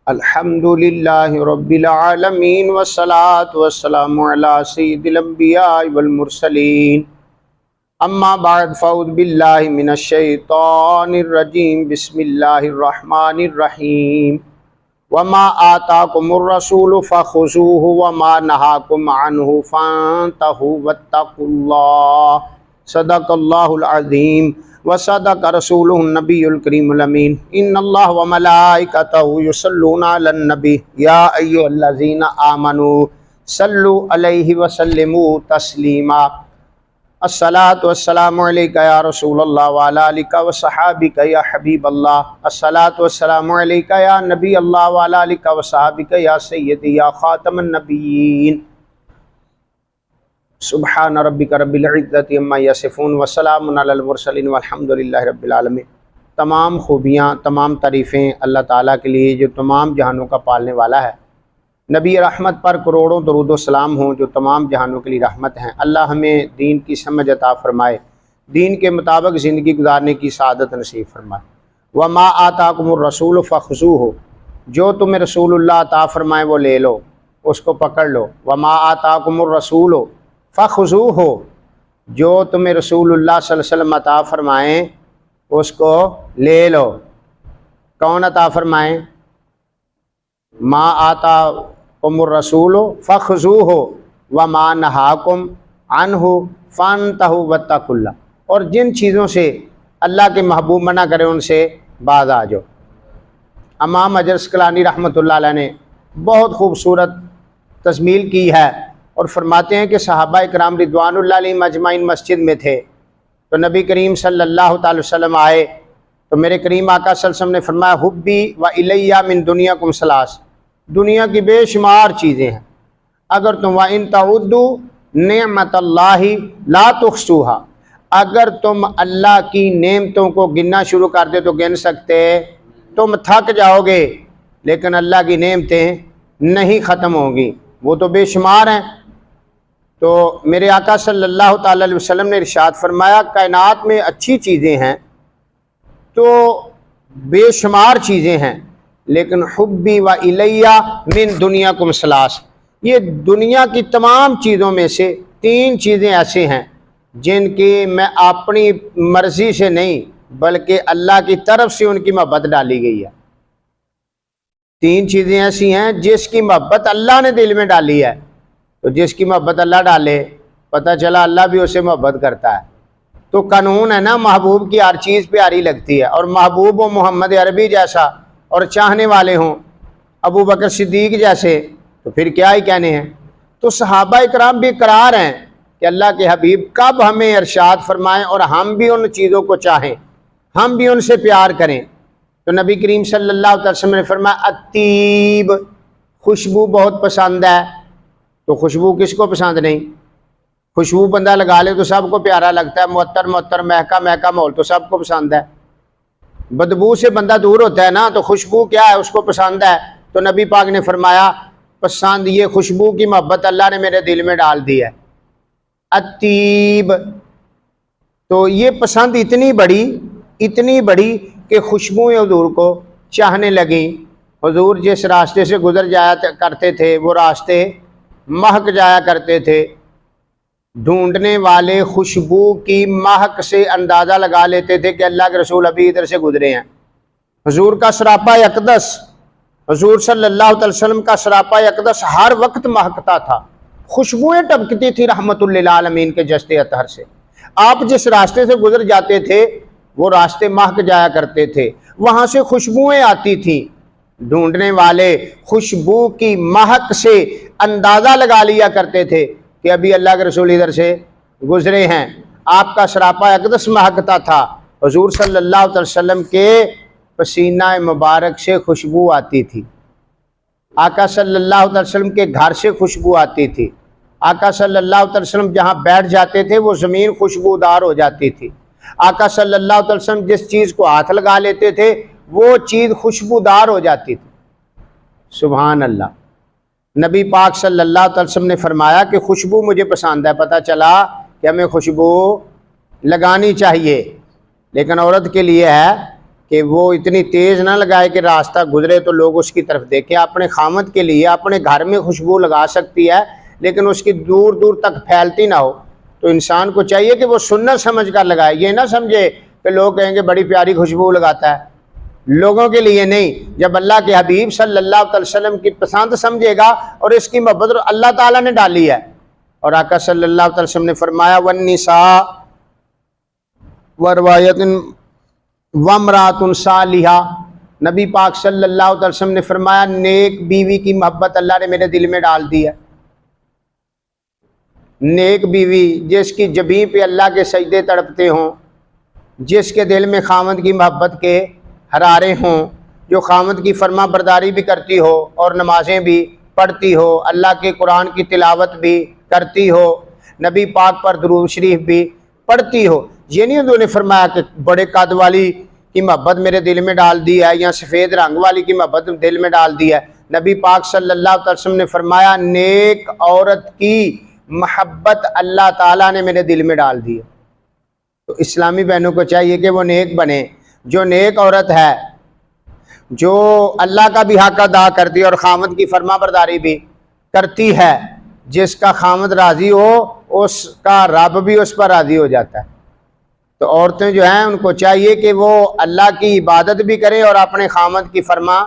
الحمدللہ رب العالمین والصلاة والسلام علی سید الانبیاء والمرسلین اما بعد فاعوذ باللہ من الشیطان الرجیم بسم اللہ الرحمن الرحیم وما آتاکم الرسول فخذوہ وما نہاکم عنہ فانتہوا واتقوا اللہ صدق اللہ العظیم وصدق رسولہ النبی الکریم الامین ان اللہ وملائکتہ یصلون علی النبی یا ایھا الذین آمنوا صلوا علیہ وسلموا تسلیما الصلاۃ والسلام علیک یا رسول اللہ وعلی آلک وصحابک یا حبیب اللہ الصلاۃ والسلام علیک یا نبی اللہ وعلی آلک وصحابک یا سیدی یا خاتم النبیین سبحان ربک رب العزت عما یصفون وسلام علی المرسلین والحمد للہ رب العالمین۔ تمام خوبیاں، تمام تعریفیں اللہ تعالیٰ کے لیے جو تمام جہانوں کا پالنے والا ہے۔ نبی رحمت پر کروڑوں درود و سلام ہوں جو تمام جہانوں کے لیے رحمت ہیں۔ اللہ ہمیں دین کی سمجھ عطا فرمائے، دین کے مطابق زندگی گزارنے کی سعادت نصیب فرمائے۔ وما آتاکم الرسول فخذوہ، جو تمہیں رسول اللہ عطا فرمائے وہ لے لو، اس کو پکڑ لو۔ وما آتاکم الرسول فخذوہ، جو تمہیں رسول اللہ صلی اللہ علیہ وسلم عطا فرمائیں اس کو لے لو۔ کون عطا فرمائیں؟ ما آتاکم الرسول فخذوہ وما نہاکم عنہ فانتہوا واتقوا اللہ، اور جن چیزوں سے اللہ کے محبوب منع کرے ان سے باز آ جاؤ۔ امام اجر اسقلانی رحمۃ اللہ علیہ نے بہت خوبصورت تزمیل کی ہے اور فرماتے ہیں کہ صحابہ اکرام رضوان اللہ علیہم اجمعین مسجد میں تھے تو نبی کریم صلی اللہ تعالی وسلم آئے تو میرے کریم آقا صلی اللہ علیہ وسلم نے فرمایا حبی و الیہ من دنیاکم ثلاث، دنیا کی بے شمار چیزیں ہیں، اگر تم وَإِن تَعُدُّوا نِعْمَتَ اللَّهِ لَا تُحْصُوهَا، اگر تم اللہ کی نعمتوں کو گننا شروع کر دے تو گن سکتے، تم تھک جاؤ گے لیکن اللہ کی نعمتیں نہیں ختم ہوں گی، وہ تو بے شمار ہیں۔ تو میرے آقا صلی اللہ تعالی علیہ وسلم نے ارشاد فرمایا کائنات میں اچھی چیزیں ہیں تو بے شمار چیزیں ہیں، لیکن حبی و الیہ من دنیاکم ثلاث، یہ دنیا کی تمام چیزوں میں سے تین چیزیں ایسے ہیں جن کی میں اپنی مرضی سے نہیں بلکہ اللہ کی طرف سے ان کی محبت ڈالی گئی ہے۔ تین چیزیں ایسی ہیں جس کی محبت اللہ نے دل میں ڈالی ہے، تو جس کی محبت اللہ ڈالے پتہ چلا اللہ بھی اسے محبت کرتا ہے۔ تو قانون ہے نا، محبوب کی ہر چیز پیاری لگتی ہے، اور محبوب و محمد عربی جیسا اور چاہنے والے ہوں ابو بکر صدیق جیسے تو پھر کیا ہی کہنے ہیں۔ تو صحابہ اکرام بھی قرار ہیں کہ اللہ کے حبیب کب ہمیں ارشاد فرمائیں اور ہم بھی ان چیزوں کو چاہیں، ہم بھی ان سے پیار کریں۔ تو نبی کریم صلی اللہ علیہ وسلم نے فرمایا الطیب، خوشبو بہت پسند ہے۔ تو خوشبو کس کو پسند نہیں؟ خوشبو بندہ لگا لے تو سب کو پیارا لگتا ہے، معطر معطر مہکا مہکا ماحول تو سب کو پسند ہے۔ بدبو سے بندہ دور ہوتا ہے نا، تو خوشبو کیا ہے، اس کو پسند ہے۔ تو نبی پاک نے فرمایا پسند، یہ خوشبو کی محبت اللہ نے میرے دل میں ڈال دی ہے۔ الطیب، تو یہ پسند اتنی بڑی کہ خوشبوئیں حضور کو چاہنے لگیں۔ حضور جس راستے سے گزر جایا کرتے تھے وہ راستے مہک جایا کرتے تھے، ڈھونڈنے والے خوشبو کی مہک سے اندازہ لگا لیتے تھے کہ اللہ کے رسول ابھی ادھر سے گزرے ہیں۔ حضور کا سراپا اقدس، حضور صلی اللہ علیہ وسلم کا سراپا اقدس ہر وقت مہکتا تھا، خوشبوئیں ٹپکتی تھی رحمت للعالمین کے جسد اطہر سے۔ آپ جس راستے سے گزر جاتے تھے وہ راستے مہک جایا کرتے تھے، وہاں سے خوشبوئیں آتی تھیں، ڈھونڈنے والے خوشبو کی مہک سے اندازہ لگا لیا کرتے تھے کہ ابھی اللہ کے رسول ادھر سے گزرے ہیں۔ آپ کا سراپا اقدس مہکتا تھا، حضور صلی اللہ علیہ وسلم کے پسینہ مبارک سے خوشبو آتی تھی، آقا صلی اللہ علیہ وسلم کے گھر سے خوشبو آتی تھی، آقا صلی اللہ علیہ وسلم جہاں بیٹھ جاتے تھے وہ زمین خوشبودار ہو جاتی تھی، آقا صلی اللہ علیہ وسلم جس چیز کو ہاتھ لگا لیتے تھے وہ چیز خوشبودار ہو جاتی تھی۔ سبحان اللہ۔ نبی پاک صلی اللہ علیہ وسلم نے فرمایا کہ خوشبو مجھے پسند ہے، پتہ چلا کہ ہمیں خوشبو لگانی چاہیے، لیکن عورت کے لیے ہے کہ وہ اتنی تیز نہ لگائے کہ راستہ گزرے تو لوگ اس کی طرف دیکھیں۔ اپنے خامد کے لیے اپنے گھر میں خوشبو لگا سکتی ہے لیکن اس کی دور دور تک پھیلتی نہ ہو، تو انسان کو چاہیے کہ وہ سنت سمجھ کر لگائے، یہ نہ سمجھے کہ لوگ کہیں گے بڑی پیاری خوشبو لگاتا ہے، لوگوں کے لیے نہیں۔ جب اللہ کے حبیب صلی اللہ علیہ وسلم کی پسند سمجھے گا، اور اس کی محبت اللہ تعالیٰ نے ڈالی ہے، اور آقا صلی اللہ علیہ وسلم نے فرمایا والنساء وروایت وامرأۃ صالحہ، نبی پاک صلی اللہ علیہ وسلم نے فرمایا نیک بیوی کی محبت اللہ نے میرے دل میں ڈال دی ہے۔ نیک بیوی جس کی جبیں پہ اللہ کے سجدے تڑپتے ہوں، جس کے دل میں خامد کی محبت کے حرارے ہوں، جو خامد کی فرما برداری بھی کرتی ہو اور نمازیں بھی پڑھتی ہو، اللہ کے قرآن کی تلاوت بھی کرتی ہو، نبی پاک پر درود شریف بھی پڑھتی ہو۔ یہ نہیں انہوں نے فرمایا کہ بڑے قد والی کی محبت میرے دل میں ڈال دی ہے یا سفید رنگ والی کی محبت دل میں ڈال دی ہے۔ نبی پاک صلی اللہ علیہ وسلم نے فرمایا نیک عورت کی محبت اللہ تعالیٰ نے میرے دل میں ڈال دی ہے۔ تو اسلامی بہنوں کو چاہیے کہ وہ نیک بنے۔ جو نیک عورت ہے، جو اللہ کا بھی حق ادا کرتی ہے اور خامد کی فرما برداری بھی کرتی ہے، جس کا خامد راضی ہو اس کا رب بھی اس پر راضی ہو جاتا ہے۔ تو عورتیں جو ہیں ان کو چاہیے کہ وہ اللہ کی عبادت بھی کریں اور اپنے خامد کی فرما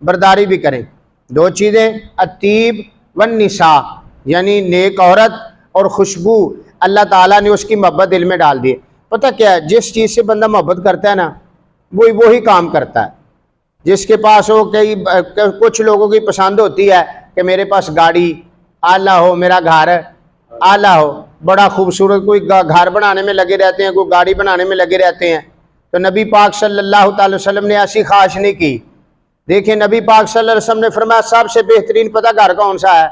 برداری بھی کریں۔ دو چیزیں، الطیب والنساء، یعنی نیک عورت اور خوشبو، اللہ تعالیٰ نے اس کی محبت دل میں ڈال دی ہے۔ پتہ کیا ہے، جس چیز سے بندہ محبت کرتا ہے نا وہی کام کرتا ہے۔ جس کے پاس ہو کچھ لوگوں کی پسند ہوتی ہے کہ میرے پاس گاڑی اعلیٰ ہو، میرا گھر اعلیٰ ہو، بڑا خوبصورت، کوئی گھر بنانے میں لگے رہتے ہیں، کوئی گاڑی بنانے میں لگے رہتے ہیں۔ تو نبی پاک صلی اللہ تعالی وسلم نے ایسی خواہش نہیں کی۔ دیکھیں نبی پاک صلی اللہ علیہ وسلم نے فرمایا سب سے بہترین پتہ گھر کون سا ہے؟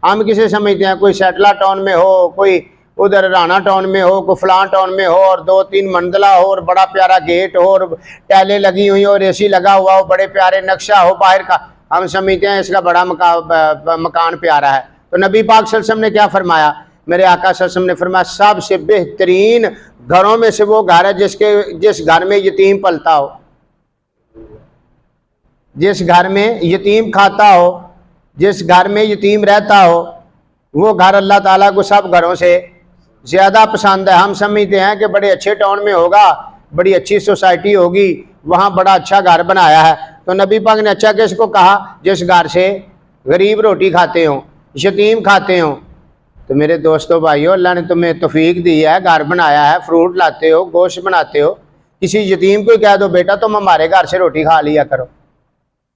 ہم کسے سمجھتے ہیں؟ کوئی سیٹلا ٹاؤن میں ہو، کوئی ادھر رانا ٹاؤن میں ہو، کوئی فلان ٹاؤن میں ہو، اور 2-3 منزلہ ہو اور بڑا پیارا گیٹ ہو اور ٹیلیں لگی ہوئی اور اے سی لگا ہوا ہو، بڑے پیارے نقشہ ہو باہر کا، ہم سمجھتے ہیں اس کا بڑا مکان پیارا ہے۔ تو نبی پاک صلی اللہ علیہ وسلم نے کیا فرمایا؟ میرے آقا صلی اللہ علیہ وسلم نے فرمایا سب سے بہترین گھروں میں سے وہ گھر ہے جس گھر میں یتیم پلتا ہو، جس گھر میں یتیم کھاتا ہو، جس گھر میں یتیم رہتا ہو، وہ گھر اللہ تعالیٰ کو سب گھروں سے زیادہ پسند ہے۔ ہم سمجھتے ہیں کہ بڑے اچھے ٹاؤن میں ہوگا، بڑی اچھی سوسائٹی ہوگی، وہاں بڑا اچھا گھر بنایا ہے۔ تو نبی پاک نے اچھا کس کو کہا؟ جس گھر سے غریب روٹی کھاتے ہوں، یتیم کھاتے ہوں۔ تو میرے دوستو بھائیو، اللہ نے تمہیں توفیق دی ہے، گھر بنایا ہے، فروٹ لاتے ہو، گوشت بناتے ہو، کسی یتیم کو کہہ دو بیٹا تم ہمارے گھر سے روٹی کھا لیا کرو۔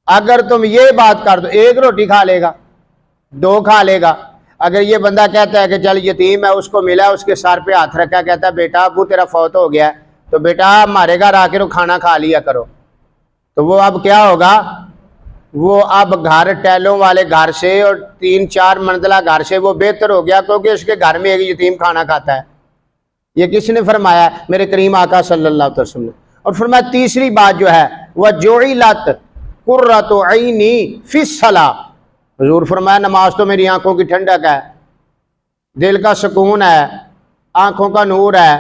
اگر تم یہ بات کر دو، 1 روٹی کھا لے گا، 2 کھا لے گا۔ اگر یہ بندہ کہتا ہے کہ چل یتیم ہے، اس کو ملا، اس کے سر پہ ہاتھ رکھا، کہتا ہے بیٹا ابو تیرا فوت ہو گیا ہے تو بیٹا ہمارے گھر آ کے کھانا کھا لیا کرو، تو وہ اب کیا ہوگا؟ وہ اب گھر ٹیلوں والے گھر سے اور 3-4 منزلہ گھر سے وہ بہتر ہو گیا، کیونکہ اس کے گھر میں ایک یتیم کھانا کھاتا ہے۔ یہ کس نے فرمایا؟ میرے کریم آقا صلی اللہ علیہ وسلم نے۔ اور فرمایا تیسری بات جو ہے وَجُعِلَتْ قُرَّةُ عَيْنِي فِي الصَّلَاةِ، حضور فرمایا نماز تو میری آنکھوں کی ٹھنڈک ہے، دل کا سکون ہے، آنکھوں کا نور ہے۔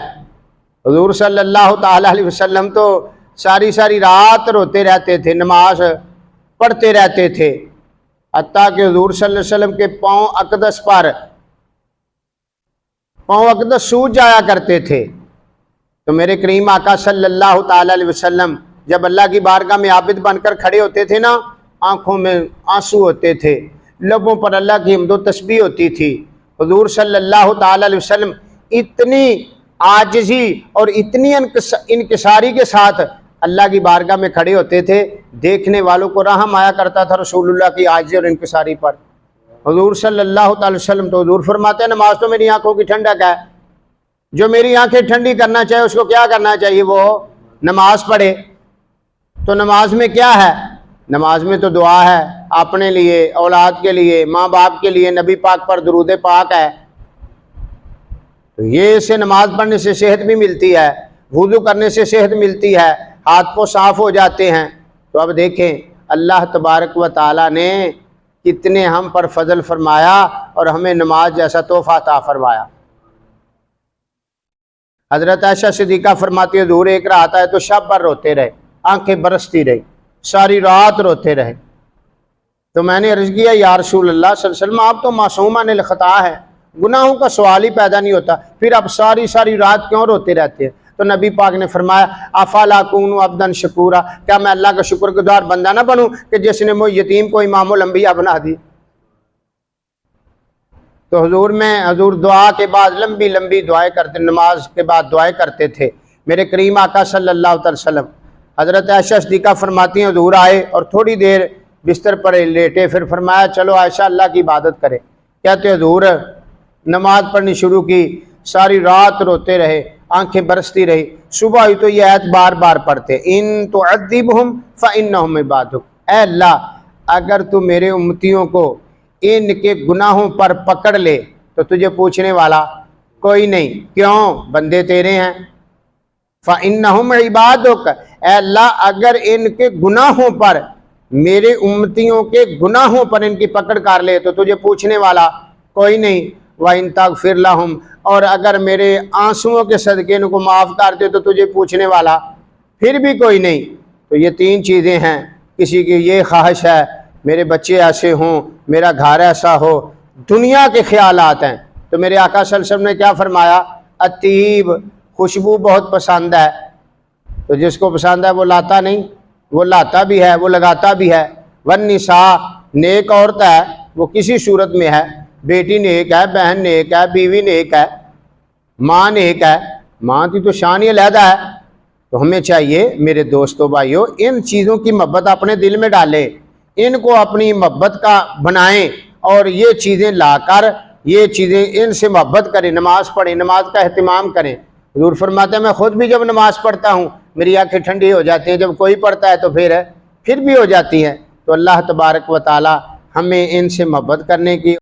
حضور صلی اللہ تعالی علیہ وسلم تو ساری رات روتے رہتے تھے، نماز پڑھتے رہتے تھے، حتیٰ کہ حضور صلی اللہ علیہ وسلم کے پاؤں اقدس سوج جایا کرتے تھے۔ تو میرے کریم آقا صلی اللہ تعالی علیہ وسلم جب اللہ کی بارگاہ میں عابد بن کر کھڑے ہوتے تھے نا، آنکھوں میں آنسو ہوتے تھے، لبوں پر اللہ کی حمد و تسبیح ہوتی تھی۔ حضور صلی اللہ تعالی علیہ وسلم اتنی عاجزی اور اتنی انکساری کے ساتھ اللہ کی بارگاہ میں کھڑے ہوتے تھے، دیکھنے والوں کو رحم آیا کرتا تھا رسول اللہ کی عاجزی اور انکساری پر۔ حضور صلی اللہ تعالی وسلم تو حضور فرماتے ہیں نماز تو میری آنکھوں کی ٹھنڈک ہے، جو میری آنکھیں ٹھنڈی کرنا چاہے اس کو کیا کرنا چاہیے؟ وہ نماز پڑھے۔ تو نماز میں کیا ہے؟ نماز میں تو دعا ہے، اپنے لیے، اولاد کے لیے، ماں باپ کے لیے، نبی پاک پر درود پاک ہے۔ تو یہ سے نماز پڑھنے سے صحت بھی ملتی ہے، وضو کرنے سے صحت ملتی ہے، ہاتھ پاؤں صاف ہو جاتے ہیں۔ تو اب دیکھیں اللہ تبارک و تعالیٰ نے کتنے ہم پر فضل فرمایا اور ہمیں نماز جیسا تحفہ عطا فرمایا۔ حضرت عائشہ صدیقہ فرماتی ہے حضور ایک رات آئے تو شب بھر روتے رہے، آنکھیں برستی رہی، ساری رات روتے رہے۔ تو میں نے عرض کیا یا رسول اللہ صلی اللہ علیہ وسلم آپ تو معصوم عن الخطا ہے، گناہوں کا سوال ہی پیدا نہیں ہوتا، پھر آپ ساری رات کیوں روتے رہتے ہیں؟ تو نبی پاک نے فرمایا افلا اکون عبدا شکورا، کیا میں اللہ کا شکر گزار بندہ نہ بنوں کہ جس نے مجھ یتیم کو امام الانبیاء بنا دی؟ تو حضور دعا کے بعد لمبی لمبی دعائیں کرتے، نماز کے بعد دعائیں کرتے تھے۔ میرے کریم آقا صلی اللہ علیہ وسلم، حضرت عائشہ صدیقہ فرماتی ہیں حضور آئے اور تھوڑی دیر بستر پر لیٹے، پھر فرمایا چلو عائشہ اللہ کی عبادت کرے۔ کہتے حضور نماز پڑھنی شروع کی، ساری رات روتے رہے، آنکھیں برستی رہی، صبح ہوئی تو یہ آیت بار بار پڑھتے ان تعذبہم فانہم عبادک، اے اللہ اگر تو میرے امتیوں کو ان کے گناہوں پر پکڑ لے تو تجھے پوچھنے والا کوئی نہیں، کیوں؟ بندے تیرے ہیں۔ فانہم عبادک، اے اللہ اگر ان کے گناہوں پر، میرے امتیوں کے گناہوں پر ان کی پکڑ کر لے تو تجھے پوچھنے والا کوئی نہیں۔ وَإِن تَغْفِرْ لَهُمْ، اور اگر میرے آنسوؤں کے صدقے ان کو معاف کر دے تو تجھے پوچھنے والا پھر بھی کوئی نہیں۔ تو یہ تین چیزیں ہیں، کسی کی یہ خواہش ہے میرے بچے ایسے ہوں، میرا گھر ایسا ہو، دنیا کے خیالات ہیں۔ تو میرے آقا صلی اللہ علیہ وسلم نے کیا فرمایا؟ الطیب، خوشبو بہت پسند ہے، تو جس کو پسند ہے وہ لاتا نہیں، وہ لاتا بھی ہے، وہ لگاتا بھی ہے۔ والنساء، نیک عورت ہے وہ کسی صورت میں ہے، بیٹی نیک ہے، بہن نیک ہے، بیوی نیک ہے، ماں نیک ہے، ماں کی تو شان ہی علیحدہ ہے۔ تو ہمیں چاہیے میرے دوستو بھائیو ان چیزوں کی محبت اپنے دل میں ڈالیں، ان کو اپنی محبت کا بنائیں اور یہ چیزیں لا کر یہ چیزیں ان سے محبت کریں، نماز پڑھیں، نماز کا اہتمام کریں۔ حضور فرماتے ہیں میں خود بھی جب نماز پڑھتا ہوں میری آنکھیں ٹھنڈی ہو جاتی ہیں، جب کوئی پڑھتا ہے تو پھر بھی ہو جاتی ہیں۔ تو اللہ تبارک و تعالی ہمیں ان سے محبت کرنے کی